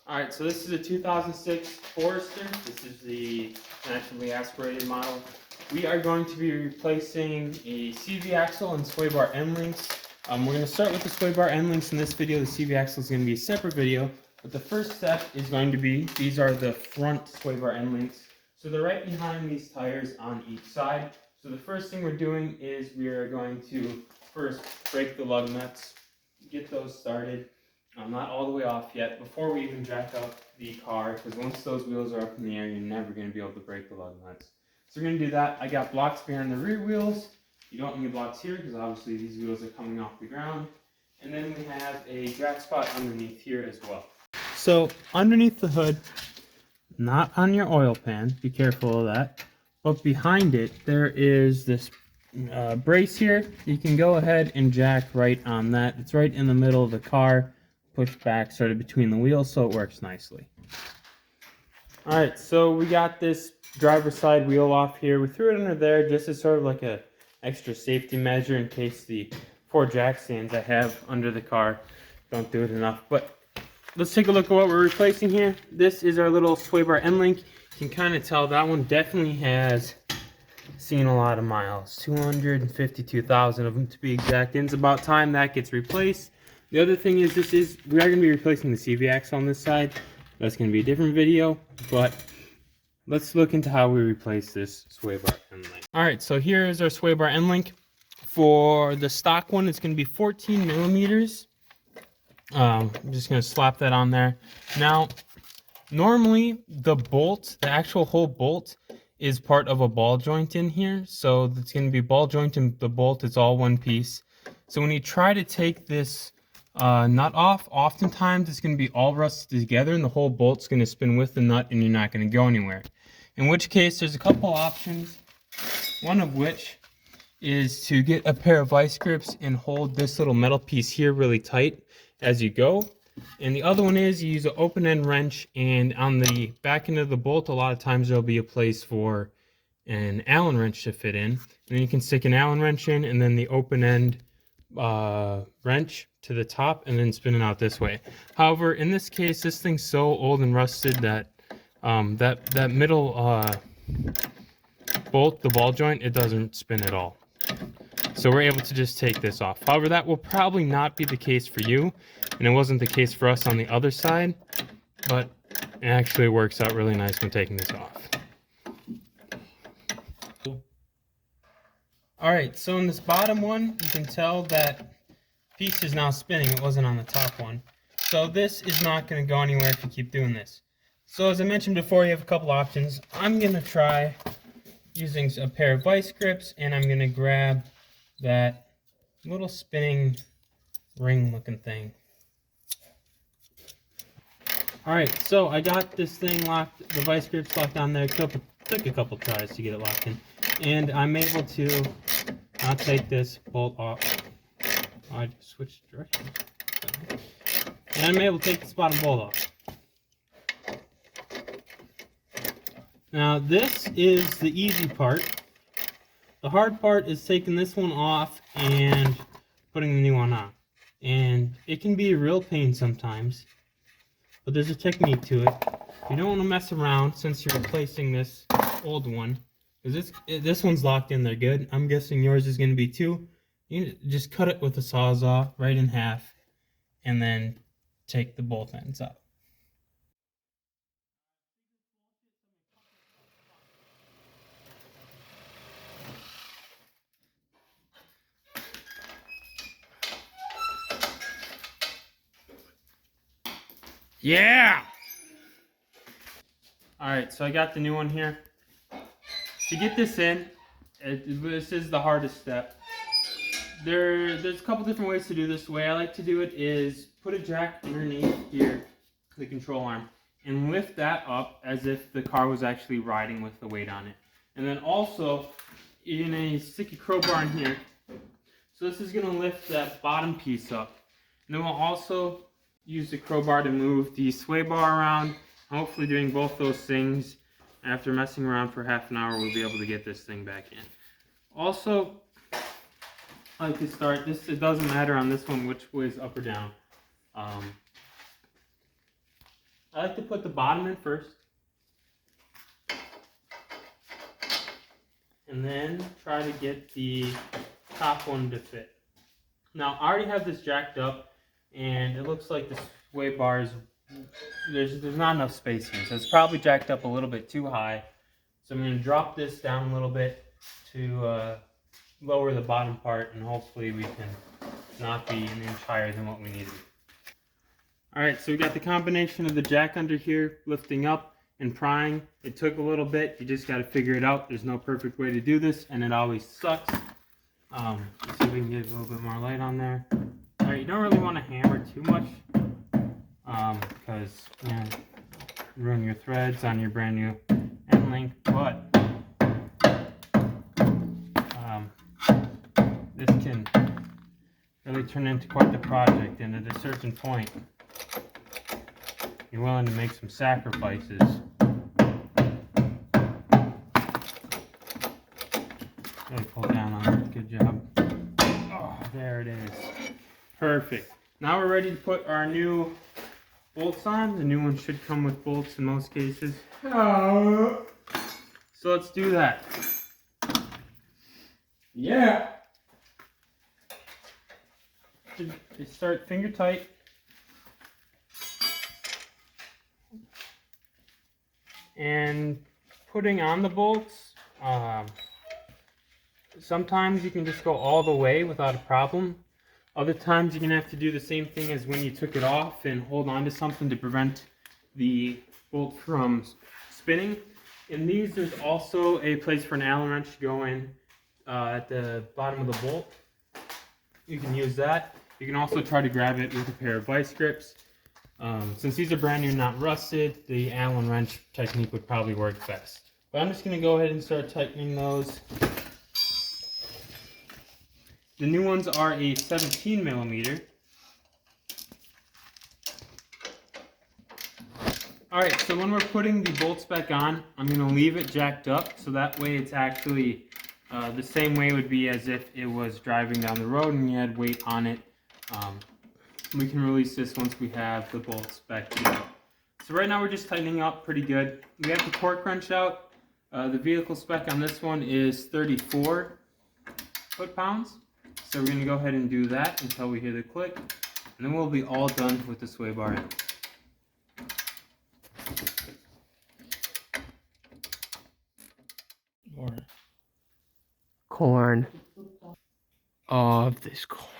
Alright, so this is a 2006 Forester. This is the naturally aspirated model. We are going to be replacing a CV axle and sway bar end links. We're going to start with the sway bar end links in this video. The CV axle is going to be a separate video. But the first step is going to be, these are the front sway bar end links. So they're right behind these tires on each side. So the first thing we're doing is we are going to first break the lug nuts, get those started. Not all the way off yet, before we even jack up the car, because once those wheels are up in the air, you're never going to be able to break the lug nuts. So we're going to do that. I got blocks behind the rear wheels. You don't need blocks here, because obviously these wheels are coming off the ground. And then we have a jack spot underneath here as well. So underneath the hood, not on your oil pan, be careful of that, but behind it there is this brace here. You can go ahead and jack right on that. It's right in the middle of the car, pushed back sort of between the wheels, so it works nicely. Alright, so we got this driver's side wheel off here. We threw it under there just as sort of like a extra safety measure in case the 4 jack stands I have under the car don't do it enough. But let's take a look at what we're replacing here. This is our little sway bar end link. You can kind of tell that one definitely has seen a lot of miles, 252,000 of them to be exact, and it's about time that gets replaced. The other thing is we are going to be replacing the CV axle on this side. That's going to be a different video, but let's look into how we replace this sway bar end link. Alright, so here is our sway bar end link. For the stock one, it's going to be 14 millimeters. I'm just going to slap that on there. Now, normally the bolt, the actual whole bolt, is part of a ball joint in here. So it's going to be ball joint and the bolt is all one piece. So when you try to take this nut off, oftentimes it's going to be all rusted together and the whole bolt's going to spin with the nut and you're not going to go anywhere. In which case, there's a couple options. One of which is to get a pair of vice grips and hold this little metal piece here really tight as you go. And the other one is you use an open end wrench, and on the back end of the bolt a lot of times there'll be a place for an Allen wrench to fit in. And then you can stick an Allen wrench in and then the open end wrench to the top and then spin it out this way. However, in this case, this thing's so old and rusted that that middle bolt, the ball joint, it doesn't spin at all. So we're able to just take this off. However, that will probably not be the case for you, and it wasn't the case for us on the other side, but it actually works out really nice when taking this off. Alright, so in this bottom one, you can tell that piece is now spinning. It wasn't on the top one. So this is not going to go anywhere if you keep doing this. So as I mentioned before, you have a couple options. I'm going to try using a pair of vice grips, and I'm going to grab that little spinning ring looking thing. Alright, so I got this thing locked, the vice grips locked on there. Took a couple tries to get it locked in. And I'm able to now take this bolt off. Oh, I just switched directions. And I'm able to take this bottom bolt off. Now this is the easy part. The hard part is taking this one off and putting the new one on. And it can be a real pain sometimes, but there's a technique to it. You don't want to mess around since you're replacing this old one, because this one's locked in there good. I'm guessing yours is going to be too. You just cut it with a sawzall right in half and then take the both ends out. Yeah! Alright, so I got the new one here. To get this in, this is the hardest step. There's a couple different ways to do this. The way I like to do it is put a jack underneath here, the control arm, and lift that up as if the car was actually riding with the weight on it. And then also, in a sticky crowbar in here. So this is going to lift that bottom piece up. And then we'll also use the crowbar to move the sway bar around. Hopefully doing both those things, after messing around for half an hour, we'll be able to get this thing back in. Also, I like to start this, it doesn't matter on this one which way is up or down. I I like to put the bottom in first. And then try to get the top one to fit. Now, I already have this jacked up, and it looks like the sway bars, there's not enough space here. So it's probably jacked up a little bit too high. So I'm going to drop this down a little bit to lower the bottom part, and hopefully we can not be an inch higher than what we need to be. Alright, so we got the combination of the jack under here lifting up and prying. It took a little bit. You just got to figure it out. There's no perfect way to do this, and it always sucks. Let's see if we can get a little bit more light on there. Alright, you don't really want to hammer too much because you know, ruin your threads on your brand new end link, but this can really turn into quite the project, and at a certain point you're willing to make some sacrifices. Really pull down on it. Good job. Oh, there it is. Perfect. Now we're ready to put our new bolts on. The new one should come with bolts in most cases. So let's do that. Yeah. They start finger tight. And putting on the bolts, sometimes you can just go all the way without a problem. Other times you're going to have to do the same thing as when you took it off and hold on to something to prevent the bolt from spinning. In these, there's also a place for an Allen wrench to go in at the bottom of the bolt. You can use that. You can also try to grab it with a pair of vice grips. Since these are brand new, not rusted, the Allen wrench technique would probably work best. But I'm just going to go ahead and start tightening those. The new ones are a 17 millimeter. Alright, so when we're putting the bolts back on, I'm going to leave it jacked up, so that way it's actually the same way it would be as if it was driving down the road and you had weight on it. We can release this once we have the bolts back together. So right now we're just tightening up pretty good. We have the torque wrench out. The vehicle spec on this one is 34 foot-pounds. So we're going to go ahead and do that until we hear the click. And then we'll be all done with the sway bar. Corn. Of this corn.